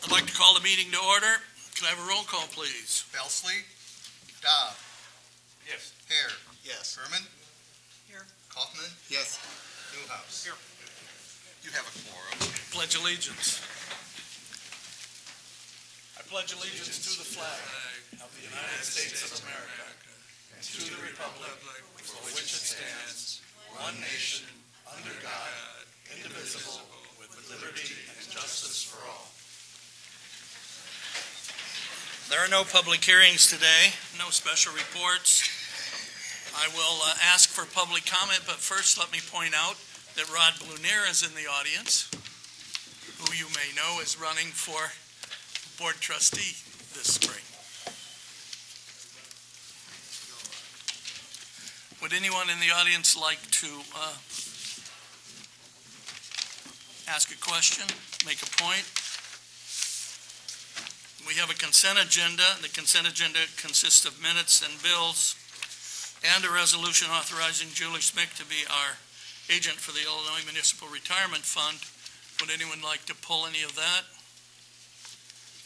I'd like to call the meeting to order. Can I have a roll call, please? Belsley? Dobb? Yes. Hare? Yes. Herman? Here. Kaufman? Yes. Newhouse? Here. You have a quorum. Pledge allegiance. I pledge allegiance to the flag of the United States of America and to the republic for which it stands, one nation, under God, indivisible, with liberty and justice for all. There are no public hearings today, no special reports. I will ask for public comment, but first let me point out that Rod Blunier is in the audience, who you may know is running for board trustee this spring. Would anyone in the audience like to ask a question, make a point? We have a consent agenda. The consent agenda consists of minutes and bills and a resolution authorizing Julie Smith to be our agent for the Illinois Municipal Retirement Fund. Would anyone like to pull any of that?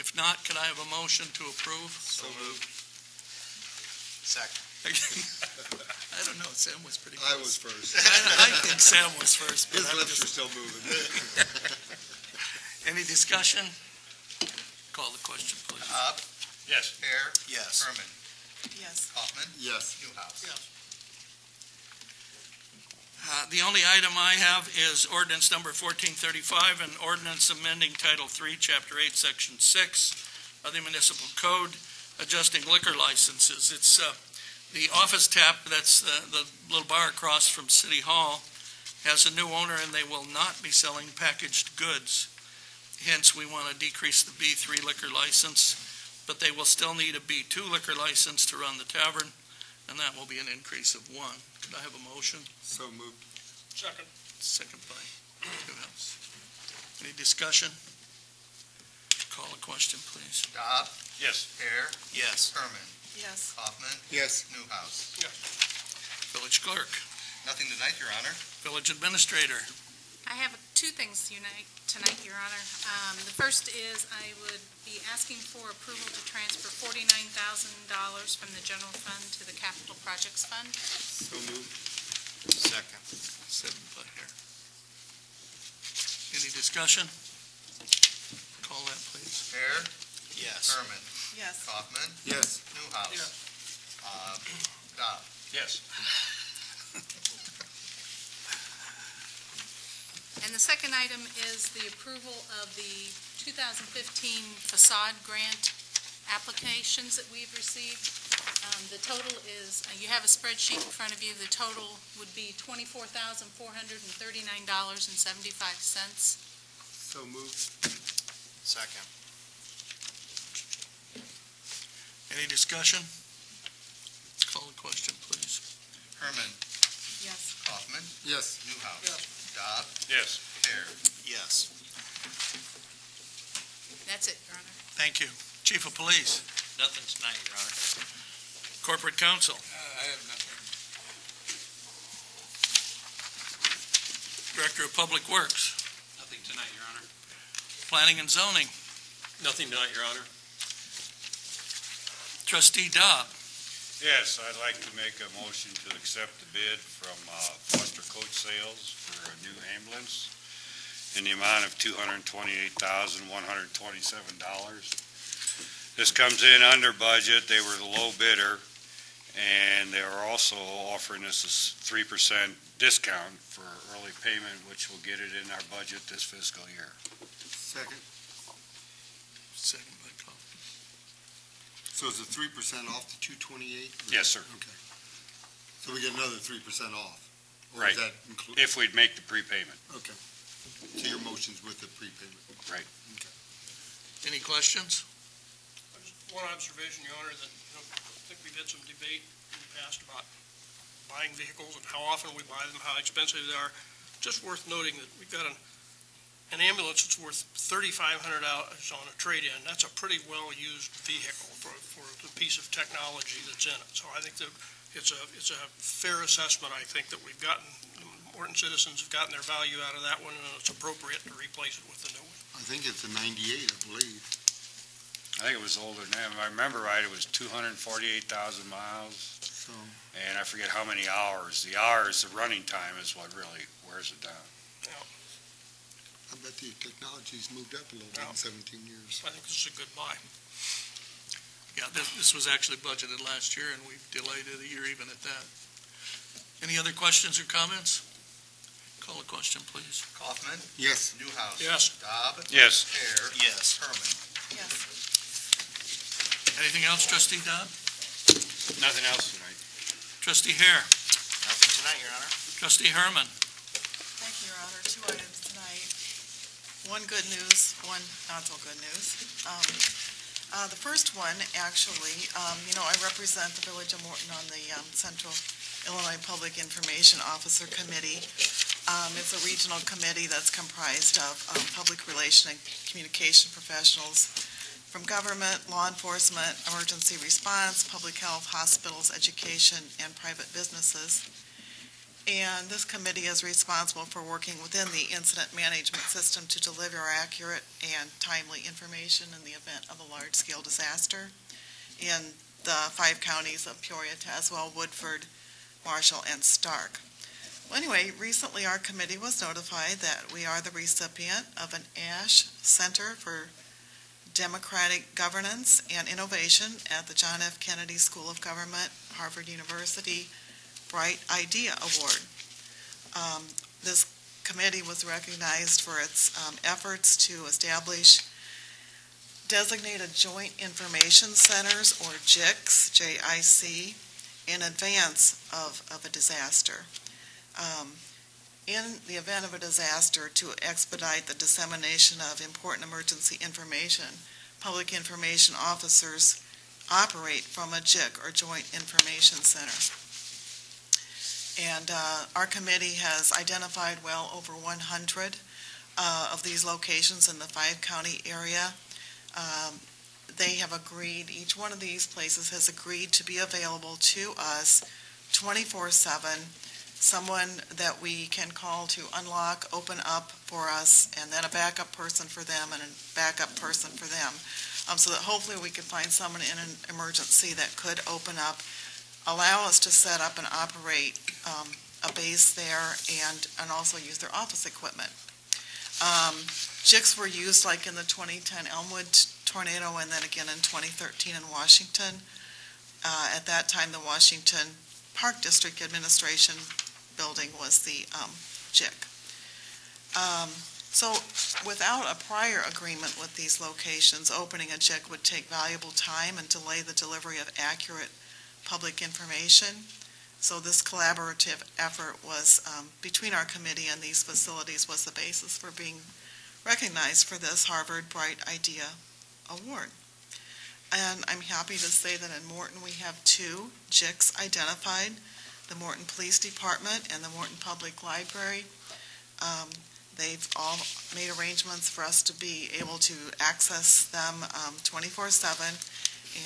If not, could I have a motion to approve? So moved. Second. I don't know. Sam was pretty close. I was first. I think Sam was first. But His lips are still moving. Any discussion? Call the question, please. Dobb? Yes. Hare? Yes. Herman? Yes. Kaufman? Yes. Newhouse? Yes. The only item I have is ordinance number 1435, an ordinance amending Title III, Chapter 8, Section 6 of the Municipal Code, adjusting liquor licenses. It's the Office Tap, that's the little bar across from City Hall, has a new owner, and they will not be selling packaged goods. Hence, we want to decrease the B3 liquor license, but they will still need a B2 liquor license to run the tavern, and that will be an increase of 1. Could I have a motion? So moved. Second. Second by Newhouse. Any discussion? Call a question, please. Dobb? Yes. Hare? Yes. Herman? Yes. Kaufman? Yes. Newhouse? Village Clerk. Nothing tonight, Your Honor. Village Administrator. I have two things tonight, Your Honor. The first is I would be asking for approval to transfer $49,000 from the general fund to the capital projects fund. So moved. Second. Second by Hare. Any discussion? Call that, please. Hare? Yes. Herman? Yes. Kaufman? Yes. Newhouse? Yes. Dobb? Yes. And the second item is the approval of the 2015 facade grant applications that we've received. The total is, you have a spreadsheet in front of you. The total would be $24,439.75. So moved. Second. Any discussion? Call the question, please. Herman? Yes. Kaufman? Yes. Newhouse? Yes. Dobb? Yes. Hare? Yes. That's it, Your Honor. Thank you. Chief of Police. Nothing tonight, Your Honor. Corporate Counsel. I have nothing. Director of Public Works. Nothing tonight, Your Honor. Planning and Zoning. Nothing tonight, Your Honor. Trustee Dobb. Yes, I'd like to make a motion to accept the bid from Foster Coach Sales for a new ambulance in the amount of $228,127. This comes in under budget. They were the low bidder, and they are also offering us a 3% discount for early payment, which will get it in our budget this fiscal year. Second. Second by Kaufman. So is it 3% off the 228? Yes, sir. Okay. So we get another 3% off? Or Right. Is that included? If we'd make the prepayment. Okay. So your motion's with the prepayment? Right. Okay. Any questions? Just one observation, Your Honor, that I think we've had some debate in the past about buying vehicles and how often we buy them, how expensive they are. Just worth noting that we've got an ambulance that's worth $3,500 on a trade-in. That's a pretty well-used vehicle for the piece of technology that's in it. So I think that it's a fair assessment, I think, that we've gotten. Morton citizens have gotten their value out of that one, and it's appropriate to replace it with the new one. I I think it's a 98, I believe. I think it was older than that. If I remember right, it was 248,000 miles, So, and I forget how many hours. The hours, the running time is what really wears it down. I bet the technology's moved up a little bit in 17 years. I think this is a good buy. Yeah, this was actually budgeted last year, and we've delayed it a year even at that. Any other questions or comments? Call a question, please. Kaufman. Yes. Newhouse. Yes. Dobb. Yes. Hare. Yes. Herman. Yes. Anything else, trustee Dodd? Nothing else tonight. Trustee Hare? Nothing tonight, Your Honor. Trustee Herman? Thank you, Your Honor. 2 items tonight. One good news, one not so good news. The first one, actually, I represent the Village of Morton on the Central Illinois Public Information Officer Committee. It's a regional committee that's comprised of public relation and communication professionals from government, law enforcement, emergency response, public health, hospitals, education, and private businesses. And this committee is responsible for working within the incident management system to deliver accurate and timely information in the event of a large-scale disaster in the 5 counties of Peoria, Tazewell, Woodford, Marshall, and Stark. Well, anyway, recently our committee was notified that we are the recipient of an ASH Center for Democratic Governance and Innovation at the John F. Kennedy School of Government, Harvard University Bright Idea Award. This committee was recognized for its efforts to establish designated joint information centers, or JICs, J-I-C, in advance of a disaster. In the event of a disaster, to expedite the dissemination of important emergency information, public information officers operate from a JIC, or Joint Information Center. And our committee has identified well over 100 of these locations in the 5-county area. They have agreed, each one of these places has agreed to be available to us 24/7, someone that we can call to unlock, open up for us, and then a backup person for them and a backup person for them. So that hopefully we could find someone in an emergency that could open up, allow us to set up and operate a base there, and also use their office equipment. JICs were used like in the 2010 Elmwood tornado, and then again in 2013 in Washington. At that time, the Washington Park District Administration building was the JIC. So without a prior agreement with these locations, opening a JIC would take valuable time and delay the delivery of accurate public information. So this collaborative effort was between our committee and these facilities was the basis for being recognized for this Harvard Bright Idea Award. And I'm happy to say that in Morton we have 2 JICs identified, the Morton Police Department and the Morton Public Library. They've all made arrangements for us to be able to access them 24/7,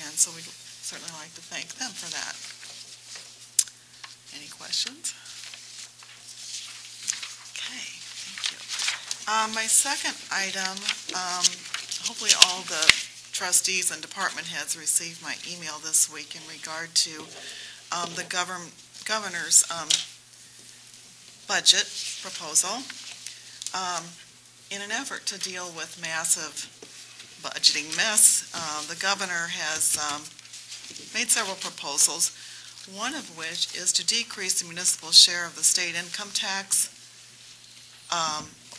and so we'd certainly like to thank them for that. Any questions? Okay, thank you. My second item, hopefully all the trustees and department heads received my email this week in regard to the governor's budget proposal. In an effort to deal with massive budgeting mess, the governor has made several proposals, one of which is to decrease the municipal share of the state income tax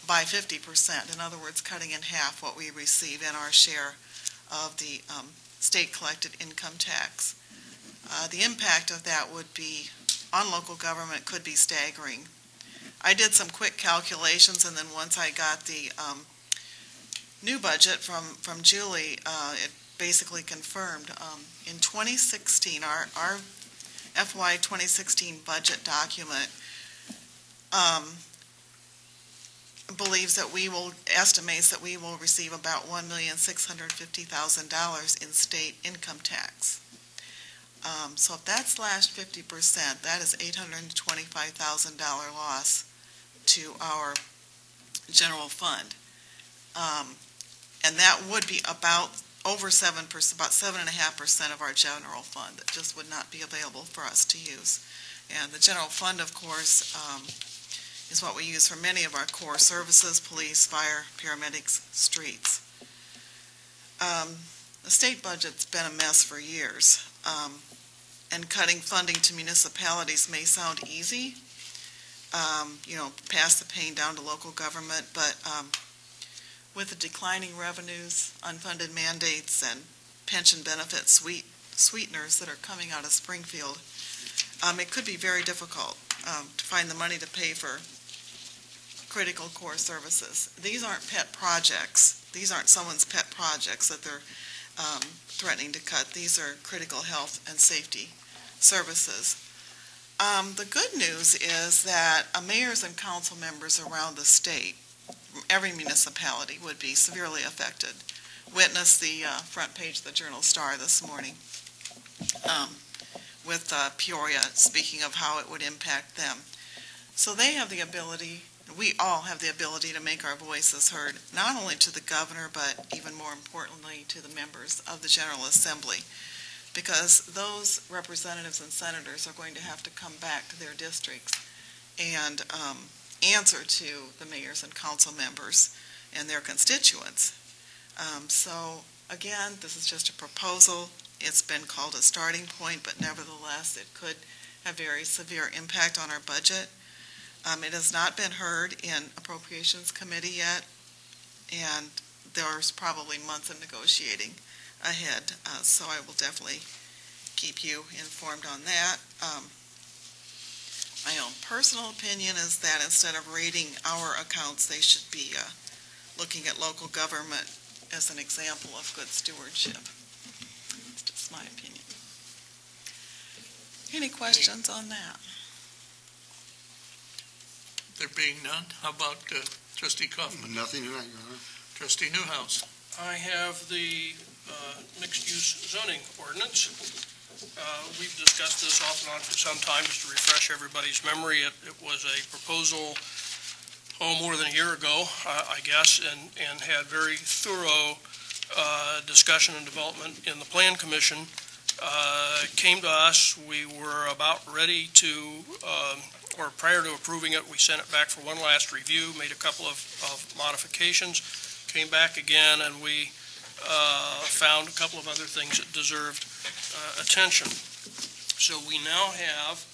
by 50%. In other words, cutting in half what we receive in our share of the state collected income tax. The impact of that would be on local government could be staggering. I did some quick calculations, and then once I got the new budget from Julie, it basically confirmed. In 2016, our FY 2016 budget document estimates that we will receive about $1,650,000 in state income tax. So if that's slashed 50%, that is $825,000 loss to our general fund. And that would be about over 7%, about 7.5% of our general fund that just would not be available for us to use. And the general fund, of course, is what we use for many of our core services: police, fire, paramedics, streets. The state budget's been a mess for years, and cutting funding to municipalities may sound easy, pass the pain down to local government, but with the declining revenues, unfunded mandates, and pension benefit sweeteners that are coming out of Springfield, it could be very difficult to find the money to pay for critical core services. These aren't pet projects. These aren't someone's pet projects that they're threatening to cut. These are critical health and safety services. The good news is that mayors and council members around the state, every municipality, would be severely affected. Witness the front page of the Journal-Star this morning with Peoria speaking of how it would impact them. So they have the ability, we all have the ability to make our voices heard, not only to the governor, but even more importantly to the members of the General Assembly, because those representatives and senators are going to have to come back to their districts and answer to the mayors and council members and their constituents. So again, this is just a proposal. It's been called a starting point, but nevertheless it could have very severe impact on our budget. It has not been heard in Appropriations Committee yet, and there's probably months of negotiating ahead, so I will definitely keep you informed on that. My own personal opinion is that instead of rating our accounts, they should be looking at local government as an example of good stewardship. That's just my opinion. Any questions on that? There being none, how about Trustee Kaufman? Nothing tonight, Your Honor. Trustee Newhouse? I have the mixed-use zoning ordinance. We've discussed this off and on for some time, just to refresh everybody's memory. It was a proposal, more than a year ago, I guess, and had very thorough discussion and development in the Plan Commission. Came to us, we were about ready to, or prior to approving it, we sent it back for one last review, made a couple of modifications, came back again, and we found a couple of other things that deserved attention. So we now have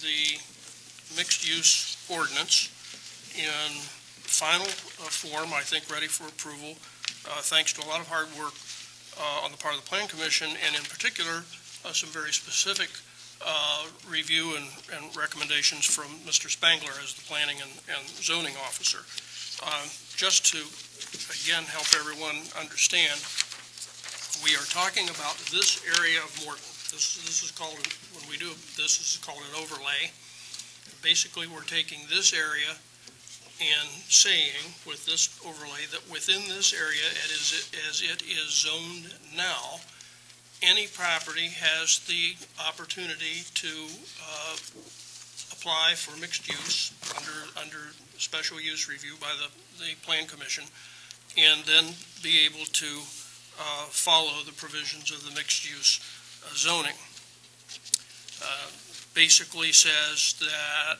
the mixed-use ordinance in final form, I think, ready for approval, thanks to a lot of hard work on the part of the Plan Commission, and in particular, some very specific review and recommendations from Mr. Spangler as the Planning and Zoning Officer. Just to, again, help everyone understand, we are talking about this area of Morton. This is called, when we do this is called an overlay. Basically, we're taking this area and saying, with this overlay, that within this area, as it is zoned now, any property has the opportunity to apply for mixed use under special use review by the Plan Commission, and then be able to follow the provisions of the mixed use zoning. Basically says that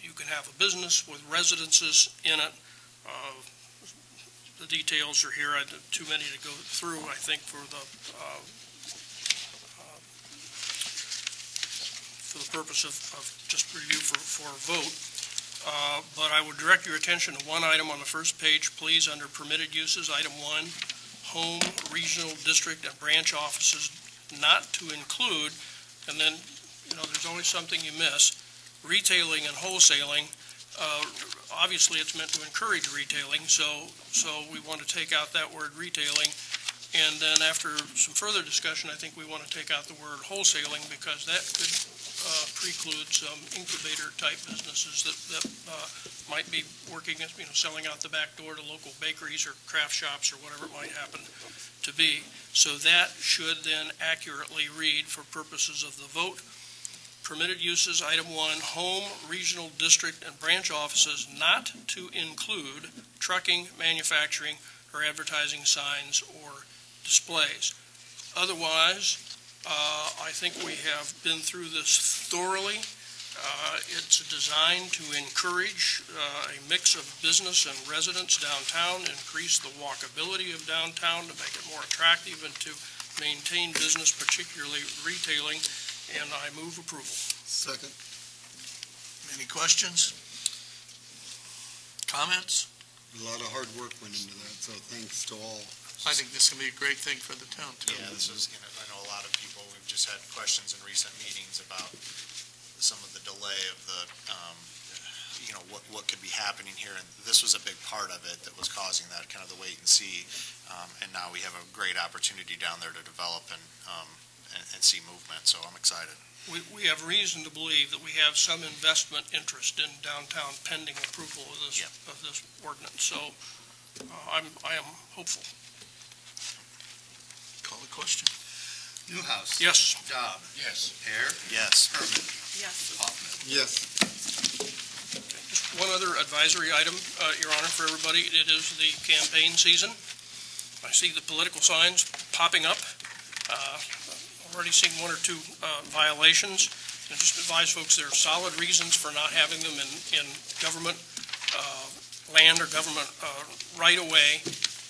you can have a business with residences in it. The details are here. Too many to go through, I think, for the purpose of just review for a vote. But I would direct your attention to one item on the first page, please, under permitted uses, item 1, home, regional, district, and branch offices not to include, and then, there's always something you miss, retailing and wholesaling. Obviously, it's meant to encourage retailing, so we want to take out that word retailing. And then after some further discussion, I think we want to take out the word wholesaling, because that could preclude some incubator-type businesses that might be working, selling out the back door to local bakeries or craft shops or whatever it might happen to be. So that should then accurately read, for purposes of the vote, permitted uses, item 1, home, regional, district, and branch offices not to include trucking, manufacturing, or advertising signs or displays. Otherwise, I think we have been through this thoroughly. It's designed to encourage a mix of business and residents downtown, increase the walkability of downtown, to make it more attractive, and to maintain business, particularly retailing, and I move approval. Second. Any questions? Comments? A lot of hard work went into that, so thanks to all. I think this can be a great thing for the town, too. Yeah, this was, I know a lot of people, we've just had questions in recent meetings about some of the delay of the, what could be happening here, and this was a big part of it that was causing that, kind of the wait and see, and now we have a great opportunity down there to develop and see movement, so I'm excited. We have reason to believe that we have some investment interest in downtown pending approval of this, of this ordinance, so I am hopeful. Call the question. Newhouse. Yes. Dobb. Yes. Hare. Yes. Herman. Yes. Hoffman. Yes. Just one other advisory item, Your Honor, for everybody. It is the campaign season. I see the political signs popping up. Already seen one or two violations. And just advise folks there are solid reasons for not having them in government land or government right of way,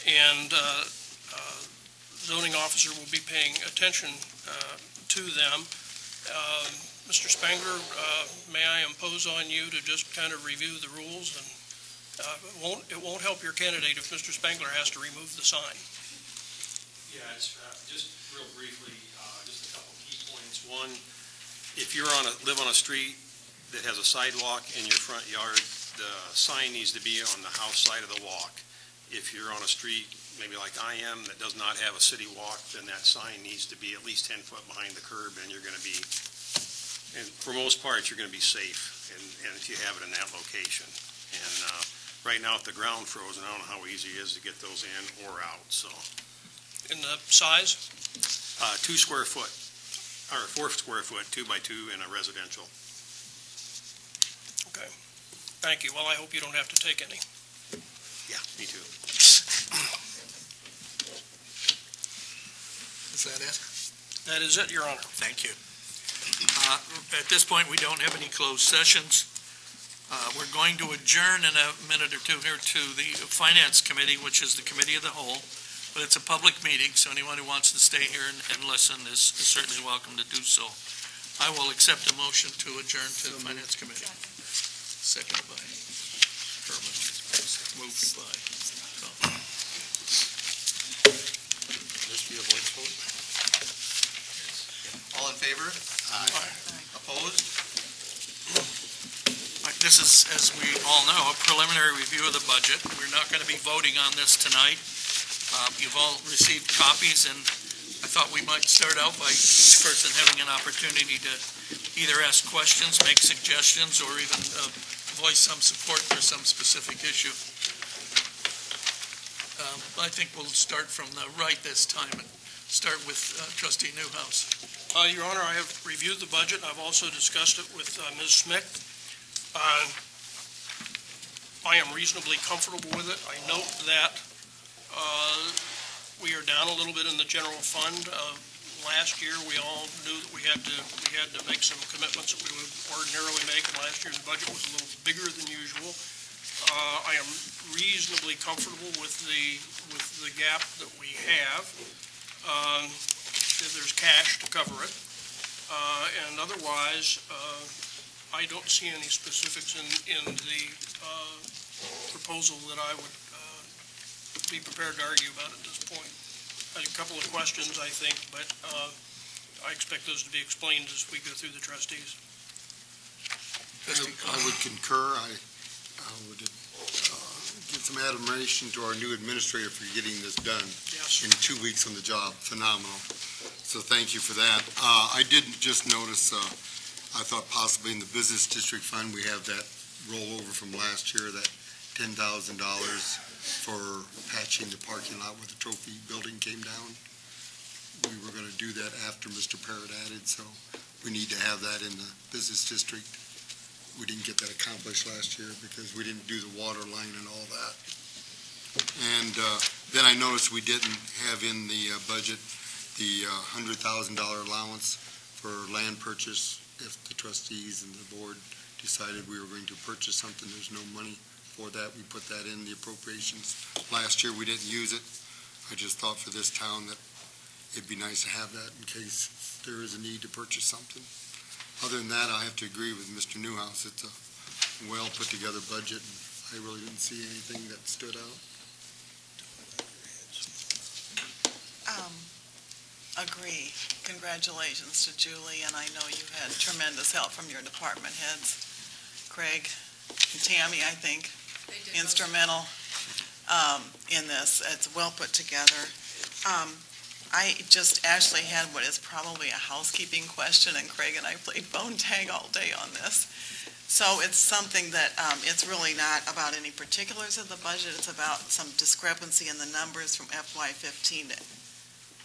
and zoning officer will be paying attention to them. Mr. Spangler, may I impose on you to just kind of review the rules, and it won't help your candidate if Mr. Spangler has to remove the sign. Yeah, it's just real briefly, just a couple key points. One, if you're live on a street that has a sidewalk in your front yard, the sign needs to be on the house side of the walk. If you're on a street, maybe like I am, that does not have a city walk, then that sign needs to be at least 10 foot behind the curb, and you're going to be, and for most part, you're going to be safe, and if you have it in that location. And right now, if the ground frozen, I don't know how easy it is to get those in or out, so. In the size? 2 square foot, or 4 square foot, 2 by 2 in a residential. Okay. Thank you. Well, I hope you don't have to take any. Yeah, me too. Is that it? That is it, Your Honor. Thank you. At this point, we don't have any closed sessions. We're going to adjourn in a minute or two here to the Finance Committee, which is the committee of the whole, but it's a public meeting, so anyone who wants to stay here and listen is certainly welcome to do so. I will accept a motion to adjourn to the Finance Committee. Seconded by Herman. Moved by Tom. This be a voice vote? All in favor? Aye. Opposed? This is, as we all know, a preliminary review of the budget. We're not going to be voting on this tonight. You've all received copies, and I thought we might start out by each person having an opportunity to either ask questions, make suggestions, or even voice some support for some specific issue. I think we'll start from the right this time and start with Trustee Newhouse. Your Honor, I have reviewed the budget. I've also discussed it with Ms. Smith. I am reasonably comfortable with it. I note that we are down a little bit in the general fund. Last year, we all knew that we had to make some commitments that we would ordinarily make, and last year's budget was a little bigger than usual. I am reasonably comfortable with the gap that we have. There's cash to cover it, and otherwise, I don't see any specifics in the proposal that I would be prepared to argue about at this point. I had a couple of questions, I think, but I expect those to be explained as we go through the trustees. I would concur. I would give some admiration to our new administrator for getting this done Yes. in 2 weeks on the job. Phenomenal. So thank you for that. I did just notice, I thought possibly in the business district fund, we have that rollover from last year, that $10,000 for patching the parking lot where the trophy building came down. We were going to do that after Mr. Parrott added, so we need to have that in the business district. We didn't get that accomplished last year because we didn't do the water line and all that. And then I noticed we didn't have in the budget the $100,000 allowance for land purchase. If the trustees and the board decided we were going to purchase something, there's no money for that. We put that in the appropriations. Last year, we didn't use it. I just thought for this town that it'd be nice to have that in case there is a need to purchase something. Other than that, I have to agree with Mr. Newhouse. It's a well put together budget. I really didn't see anything that stood out. Agree. Congratulations to Julie, and I know you had tremendous help from your department heads. Craig and Tammy, I think, They did instrumental in this. It's well put together. I just actually had what is probably a housekeeping question, and Craig and I played phone tag all day on this. So it's something that it's really not about any particulars of the budget. It's about some discrepancy in the numbers from FY15 to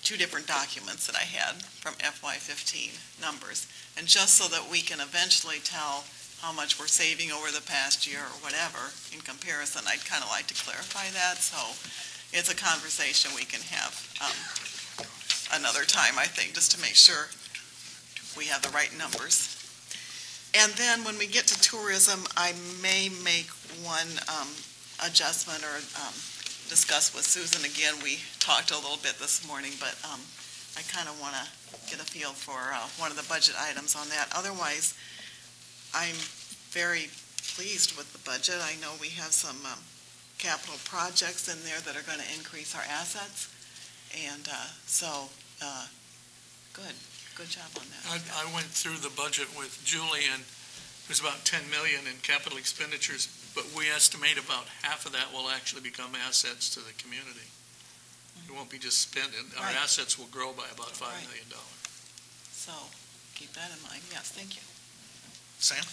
two different documents that I had from FY15 numbers. And just so that we can eventually tell how much we're saving over the past year or whatever in comparison, I'd kind of like to clarify that. So it's a conversation we can have another time, I think, just to make sure we have the right numbers. And then when we get to tourism, I may make one adjustment or discuss with Susan again. We talked a little bit this morning, but I kind of want to get a feel for one of the budget items on that. Otherwise, I'm very pleased with the budget. I know we have some capital projects in there that are going to increase our assets, and good job on that. I went through the budget with Julie, and there's about 10 million in capital expenditures, but we estimate about half of that will actually become assets to the community. It won't be just spent, and our Right. assets will grow by about $5 million. So keep that in mind. Yes, thank you. Sam?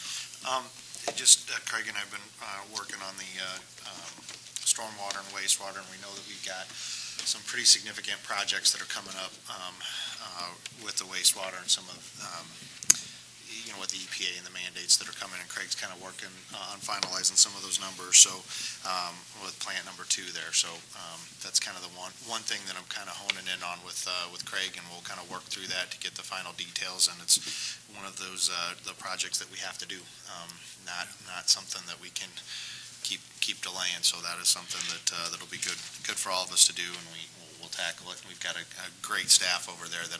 Craig and I have been working on the stormwater and wastewater, and we know that we've got some pretty significant projects that are coming up with the wastewater and some of, with the EPA and the mandates that are coming, and Craig's kind of working on finalizing some of those numbers, so with plant number 2 there. So that's kind of the one thing that I'm kind of honing in on with Craig, and we'll kind of work through that to get the final details, and it's one of those the projects that we have to do, not something that we can keep delaying. So that is something that'll be good for all of us to do, and we'll tackle it. And we've got a great staff over there that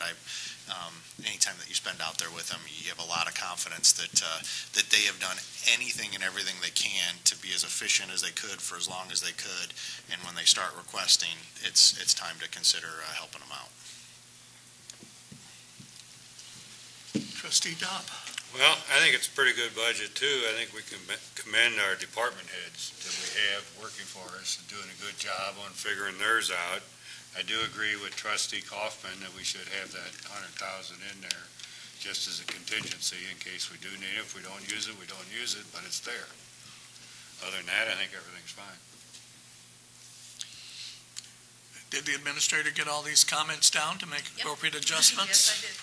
anytime that you spend out there with them, you have a lot of confidence that they have done anything and everything they can to be as efficient as they could for as long as they could. And when they start requesting, it's time to consider helping them out. Trustee Dopp. Well, I think it's a pretty good budget, too. I think we can commend our department heads that we have working for us and doing a good job on figuring theirs out. I do agree with Trustee Kaufman that we should have that $100,000 in there just as a contingency in case we do need it. If we don't use it, we don't use it, but it's there. Other than that, I think everything's fine. Did the administrator get all these comments down to make appropriate adjustments? Yes, I did.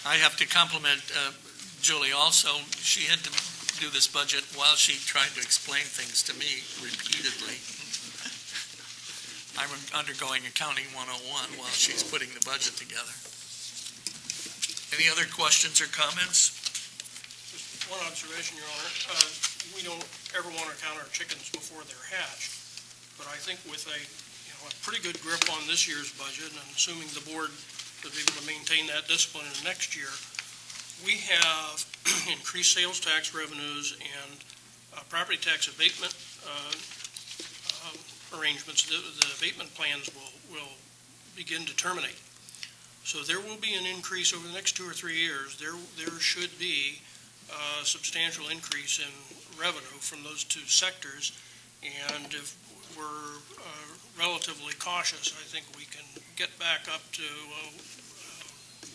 I have to compliment Julie also. She had to do this budget while she tried to explain things to me repeatedly. I'm undergoing accounting 101 while she's putting the budget together. Any other questions or comments? Just one observation, Your Honor. We don't ever want to count our chickens before they're hatched, but I think with a pretty good grip on this year's budget, and assuming the board will be able to maintain that discipline in the next year, we have increased sales tax revenues and property tax abatement arrangements. The abatement plans will begin to terminate. So there will be an increase over the next 2 or 3 years. There should be a substantial increase in revenue from those two sectors, and if we're relatively cautious, I think we can get back up to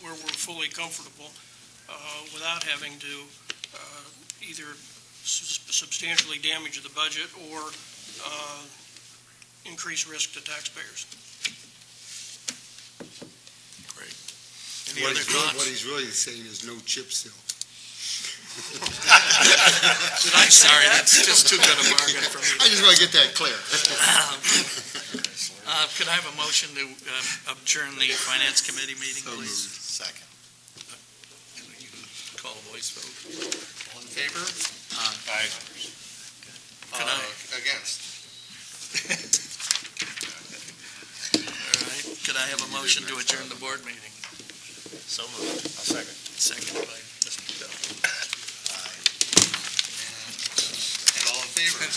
where we're fully comfortable without having to either substantially damage the budget or increase risk to taxpayers. Any other thoughts? What he's really saying is no chip seal. I'm sorry, that's just too good a bargain for me. I just want to get that clear. Could I have a motion to adjourn the Finance Committee meeting, please? Second. Call a voice vote. All in favor? Aye. Could I? Against? All right, could I have a motion to adjourn the board meeting? So moved. I'll second. Seconded by Mr. Duff. And all in favor?